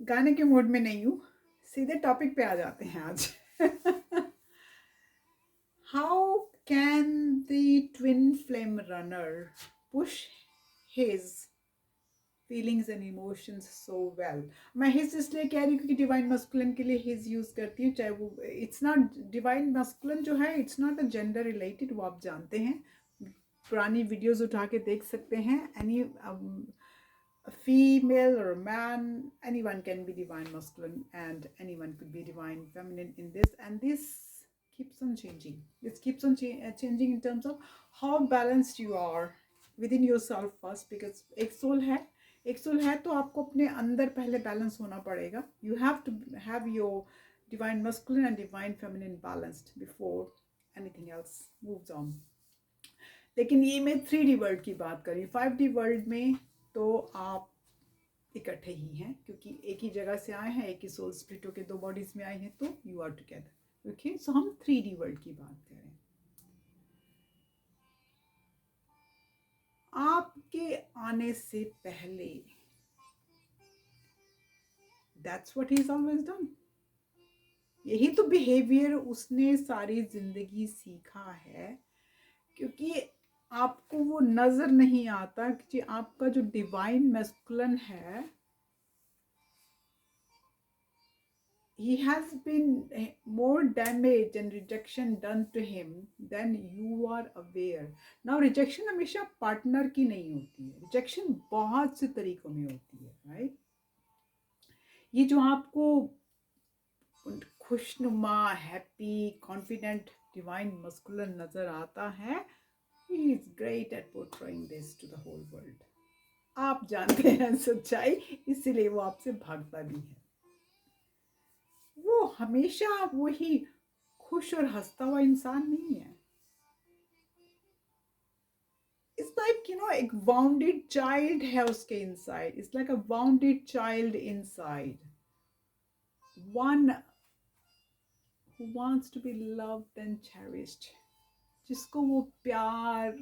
गाने के मूड में नहीं हूँ, सीधे टॉपिक पे आ जाते हैं आज। How can the twin flame runner push his feelings and emotions so well. मैं हिज इसलिए कह रही हूँ क्योंकि डिवाइन मस्कुलिन के लिए हिज यूज करती हूँ, चाहे वो इट्स नॉट डिवाइन मस्कुलिन जो है, it's not a gender related, वो आप जानते हैं। पुरानी वीडियोस उठा के देख सकते हैं। Any a female or a man, anyone can be divine masculine and anyone could be divine feminine in this. And this keeps on changing. This keeps on changing in terms of how balanced you are within yourself first, because एक soul है तो आपको अपने अंदर पहले balance होना पड़ेगा. You have to have your divine masculine and divine feminine balanced before anything else moves on. लेकिन ये मैं 3D वर्ल्ड की बात कर रही हूँ. 5D वर्ल्ड में तो आप इकट्ठे ही हैं, क्योंकि एक ही जगह से आए हैं, एक ही सोल स्प्लिटो के दो बॉडीज में आए हैं, तो यू आर टुगेदर. ओके, सो हम 3D वर्ल्ड की बात कर रहे हैं. आपके आने से पहले that's what he is always done. यही तो बिहेवियर उसने सारी जिंदगी सीखा है, क्योंकि आपको वो नजर नहीं आता कि आपका जो डिवाइन मैस्कुलिन है, he has been more damage and rejection done to him than you are aware. Now rejection हमेशा पार्टनर की नहीं होती है, रिजेक्शन बहुत से तरीकों में होती है, राइट. ये जो आपको खुशनुमा, हैप्पी, कॉन्फिडेंट डिवाइन मस्कुलिन नजर आता है, he is great at portraying this to the whole world. आप जानते हैं सच्चाई, इसीलिए वो आपसे भागता भी है. वो हमेशा वही खुश और हंसता हुआ इंसान नहीं है. It's like, एक wounded child है उसके inside. It's like a wounded child inside. One who wants to be loved and cherished. जिसको वो प्यार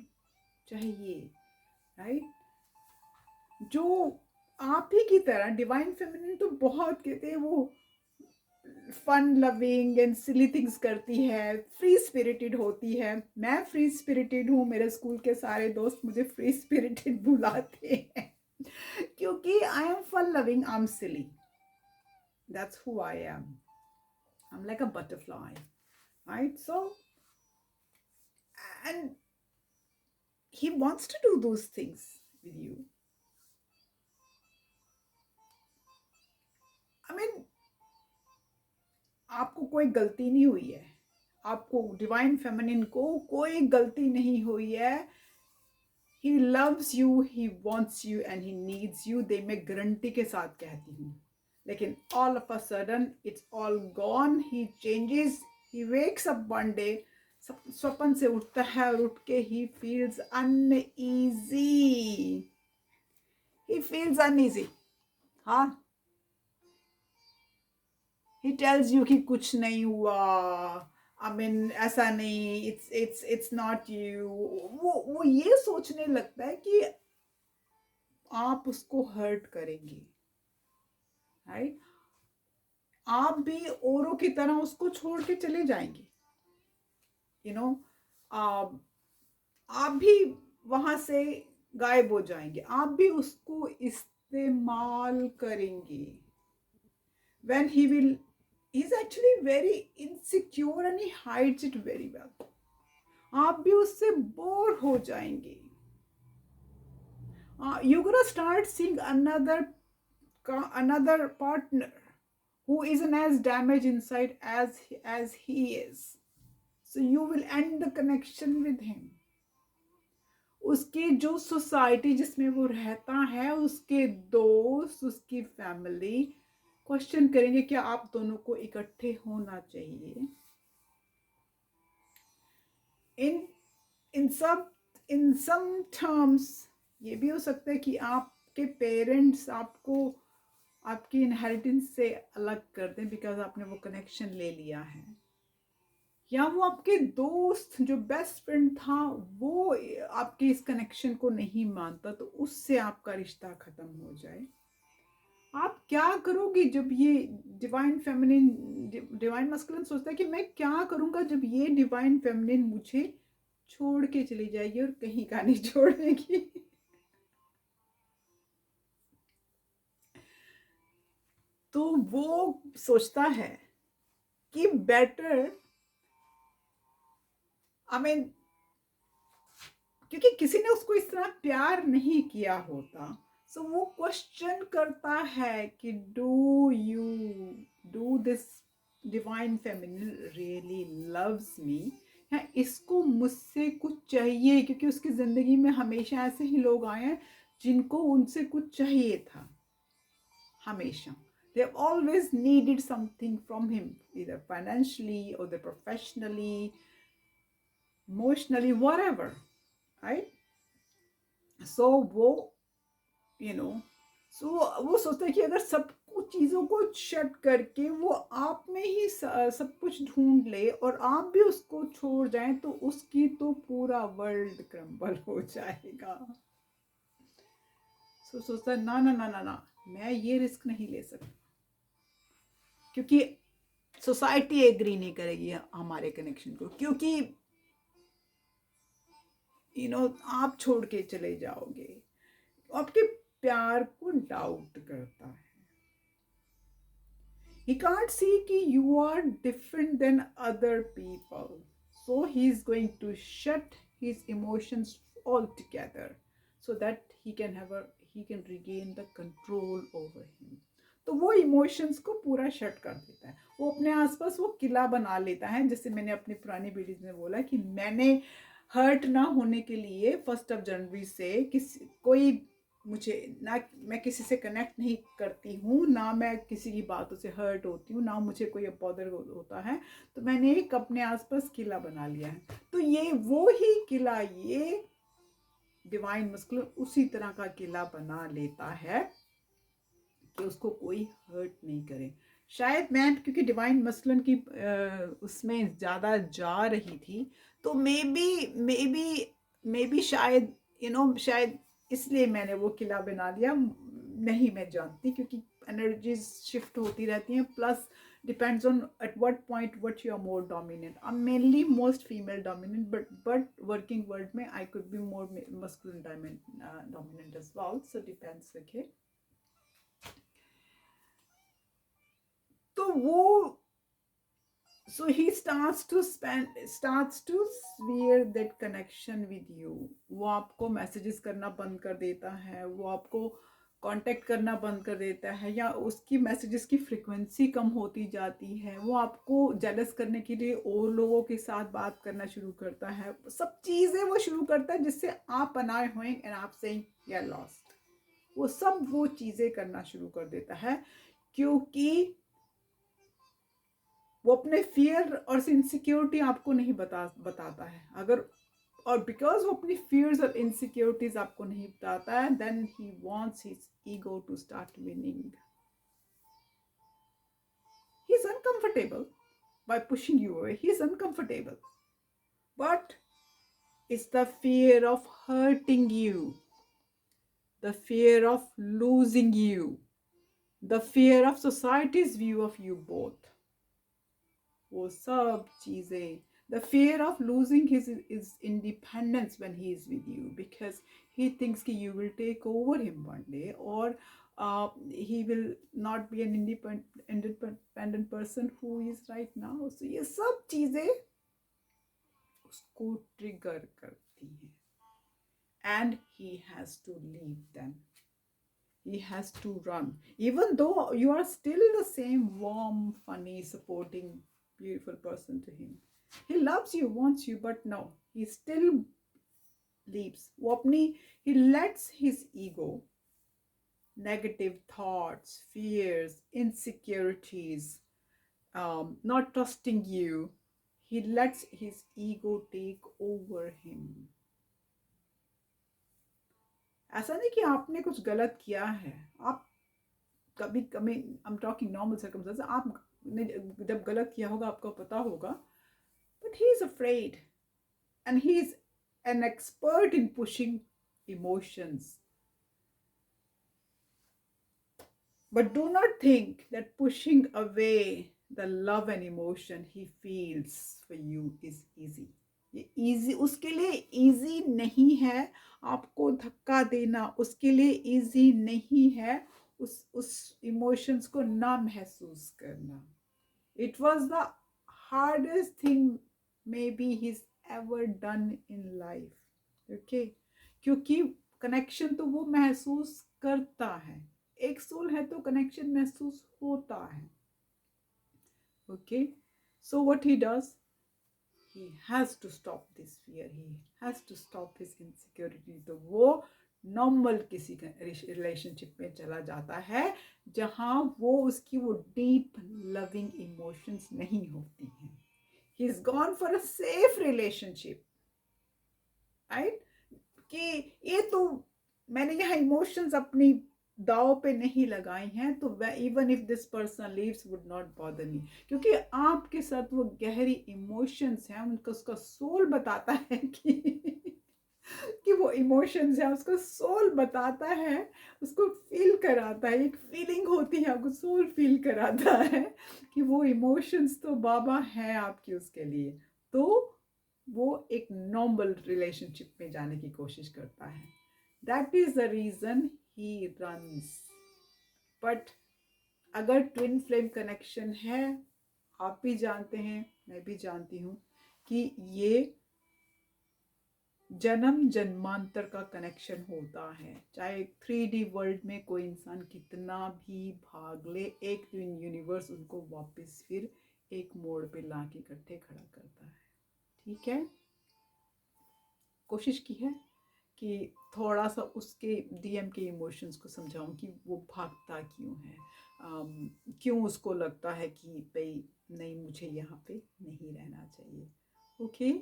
चाहिए, right? जो आप ही की तरह डिवाइन फेमिनिन तो बहुत कहते हैं, वो fun loving and silly things करती है, फ्री स्पिरिटेड होती है. मैं फ्री स्पिरिटेड हूँ, मेरे स्कूल के सारे दोस्त मुझे फ्री स्पिरिटेड बुलाते हैं क्योंकि I am fun loving, I am silly. That's who I am. I am like a butterfly, right. So and he wants to do those things with you. I mean, आपको कोई गलती नहीं हुई है, आपको डिवाइन फेमिनिन को कोई गलती नहीं हुई है. He loves you, he wants you and he needs you. दे मैं गारंटी के साथ कहती हूँ. लेकिन all of a sudden it's all gone. He changes, he wakes up one day, स्वप्न से उठता है और उठ के he feels uneasy. He feels uneasy. हाँ, he tells you कि कुछ नहीं हुआ, I mean ऐसा नहीं, it's not you. वो ये सोचने लगता है कि आप उसको हर्ट करेंगे, राइट. आप भी औरों की तरह उसको छोड़ के चले जाएंगे, यू नो. आप भी वहां से गायब हो जाएंगे, आप भी उसको इस्तेमाल करेंगे. when he will he's actually very insecure and he hides it very well. आप भी उससे बोर हो जाएंगे. You're gonna start seeing another partner who isn't as damaged inside as he is. So you will end the connection with him. उसकी जो society जिसमें वो रहता है, उसके दोस्त, उसकी फैमिली क्वेश्चन करेंगे क्या आप दोनों को इकट्ठे होना चाहिए. इन सम टर्म्स ये भी हो सकता है कि आपके पेरेंट्स आपको आपकी इनहेरिटेंस से अलग कर दें बिकॉज आपने वो कनेक्शन ले लिया है, या वो आपके दोस्त जो बेस्ट फ्रेंड था वो आपके इस कनेक्शन को नहीं मानता, तो उससे आपका रिश्ता खत्म हो जाए. आप क्या करोगे जब ये डिवाइन फेमिनिन, डिवाइन मस्कुलिन सोचता है कि मैं क्या करूंगा जब ये डिवाइन फेमिनिन मुझे छोड़ के चली जाएगी और कहीं का नहीं छोड़ेगी। तो वो सोचता है कि बेटर, आई मीन, क्योंकि किसी ने उसको इस तरह प्यार नहीं किया होता, सो वो क्वेश्चन करता है कि do this divine feminine really loves me, है इसको मुझसे कुछ चाहिए, क्योंकि उसकी जिंदगी में हमेशा ऐसे ही लोग आए हैं जिनको उनसे कुछ चाहिए था, हमेशा they have always needed something from him, either financially or professionally, emotionally, whatever, right? सो वो यू नो सो वो सोचता है कि अगर सब कुछ चीज़ों को शट करके वो आप में ही सब कुछ ढूंढ ले और आप भी उसको छोड़ जाएं तो उसकी तो पूरा वर्ल्ड क्रम्बल हो जाएगा। सो सोचता है ना ना ना ना ना, मैं ये रिस्क नहीं ले सकता, क्योंकि सोसाइटी एग्री नहीं करेगी हमारे कनेक्शन को, क्योंकि आप छोड़ के चले जाओगे, आपके प्यार को डाउट करता है। He can't see कि you are different than other people. So he is going to shut his emotions altogether so that he can regain the control over him. तो वो इमोशंस को पूरा शट कर देता है, वो अपने आसपास वो किला बना लेता है। जैसे मैंने अपनी पुरानी वीडियोज में बोला कि मैंने हर्ट ना होने के लिए 1 जनवरी से किसी कोई मुझे ना, मैं किसी से कनेक्ट नहीं करती हूँ, ना मैं किसी की बातों से हर्ट होती हूँ, ना मुझे कोई बॉदर होता है, तो मैंने एक अपने आसपास किला बना लिया है। तो ये वो ही किला, ये डिवाइन मस्कुलिन उसी तरह का किला बना लेता है कि उसको कोई हर्ट नहीं करे। शायद मैं, क्योंकि डिवाइन मस्कुलिन की उसमें ज़्यादा जा रही थी, तो मे बी शायद शायद इसलिए मैंने वो किला बना लिया। नहीं, मैं जानती, क्योंकि एनर्जीज शिफ्ट होती रहती हैं, plus depends on at what point what you are more dominant. I am mainly most female dominant, but working world में I could be more masculine dominant as well, so depends. Okay, तो वो so he starts to sever that connection with you। वो आपको messages करना बंद कर देता है, वो आपको कांटेक्ट करना बंद कर देता है, या उसकी मैसेजेस की फ्रीक्वेंसी कम होती जाती है, वो आपको जेलस करने के लिए और लोगों के साथ बात करना शुरू करता है, सब चीज़ें वो शुरू करता है जिससे आप बनाए हुए एंड आप सेइंग यू आर लॉस्ट। वो सब वो चीज़ें करना शुरू कर देता है, क्योंकि वो अपने फियर और इनसिक्योरिटी आपको नहीं बताता है। अगर, और बिकॉज वो अपनी फियर्स और इनसिक्योरिटीज आपको नहीं बताता है, then he wants his ego to start winning. He is uncomfortable by pushing you away. He is uncomfortable, but it's the fear of hurting you, the fear of losing you, the fear of society's view of you both, वो सब चीज़ें, the fear of losing his independence when he is with you, because he thinks कि you will take over him one day, or he will not be an independent person who is right now। so ये सब चीज़ें उसको trigger करती हैं, and he has to leave them, he has to run, even though you are still the same warm, funny, supporting, beautiful person to him। he loves you, wants you, but no, he still leaves। वो अपनी, he lets his ego, negative thoughts, fears, insecurities, not trusting you, he lets his ego take over him। ऐसा नहीं कि आपने कुछ गलत किया है, आप कभी कभी, I am talking normal circumstance, आपने जब गलत किया होगा आपको पता होगा, but he is afraid, and he is an expert in pushing emotions. But do not think that pushing away the love and emotion he feels for you is easy. ये easy उसके लिए easy नहीं है आपको धक्का देना, उसके लिए easy नहीं है उस emotions को ना महसूस करना. It was the hardest thing maybe he's ever done in life. Okay? क्योंकि कनेक्शन तो वो महसूस करता है, एक सोल है तो कनेक्शन महसूस होता है. Okay, so what he does, he has to stop this fear, he has to stop his insecurity. तो वो नॉर्मल किसी रिलेशनशिप में चला जाता है जहां वो उसकी वो डीप लविंग इमोशंस नहीं होती हैं. He is gone for a safe relationship, right? कि ये तो मैंने यहाँ इमोशंस अपनी दाव पे नहीं लगाई हैं तो even if this person leaves would not bother me, क्योंकि आपके साथ वो गहरी इमोशंस हैं, उनका उसका सोल बताता है कि वो इमोशंस है, उसका सोल बताता है, उसको फील कराता है, एक फीलिंग होती है, आपको सोल फील कराता है कि वो इमोशंस तो बाबा है आपकी उसके लिए. तो वो एक नॉर्मल रिलेशनशिप में जाने की कोशिश करता है. That is the reason he runs. But अगर ट्विन फ्लेम कनेक्शन है, आप भी जानते हैं, मैं भी जानती हूँ कि ये जन्म जन्मांतर का कनेक्शन होता है. चाहे 3D वर्ल्ड में कोई इंसान कितना भी भाग ले, एक ट्विन यूनिवर्स उनको वापस फिर एक मोड़ पे ला के इकट्ठे खड़ा करता है. ठीक है, कोशिश की है कि थोड़ा सा उसके डीएम के इमोशंस को समझाऊं कि वो भागता क्यों है, क्यों उसको लगता है कि भाई नहीं, मुझे यहाँ पे नहीं रहना चाहिए. Okay,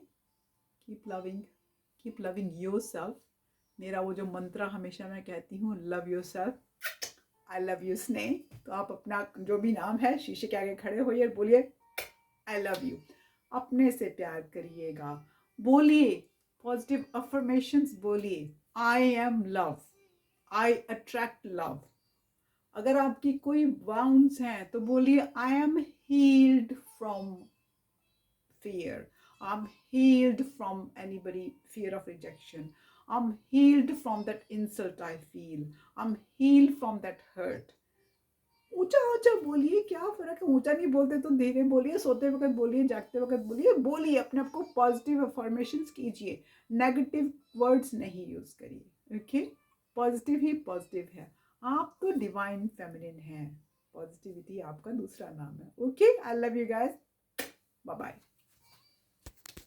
keep loving your self. मेरा वो जो मंत्र हमेशा मैं कहती हूँ, love your self, I love you स्नेह. तो आप अपना जो भी नाम है शीशे के आगे खड़े होइए और बोलिए आई लव यू. अपने से प्यार करिएगा, बोलिए पॉजिटिव अफर्मेशंस, बोलिए I am love, I attract love. अगर आपकी कोई वाउंड्स हैं तो बोलिए I am heeled from fear, I'm healed from anybody fear of rejection, I'm healed from that insult I feel, I'm healed from that hurt. ऊंचा ऊंचा बोलिए, क्या फर्क है, ऊंचा नहीं बोलते तो धीरे बोलिए, सोते वक्त बोलिए, जागते वक्त बोलिए, बोलिए अपने आप को पॉजिटिव अफर्मेशंस कीजिए, नेगेटिव वर्ड्स नहीं यूज करिए. ओके, पॉजिटिव ही पॉजिटिव है. आप तो डिवाइन फेमिनिन हैं, पॉजिटिविटी आपका दूसरा नाम है. Okay, I love you guys, bye bye.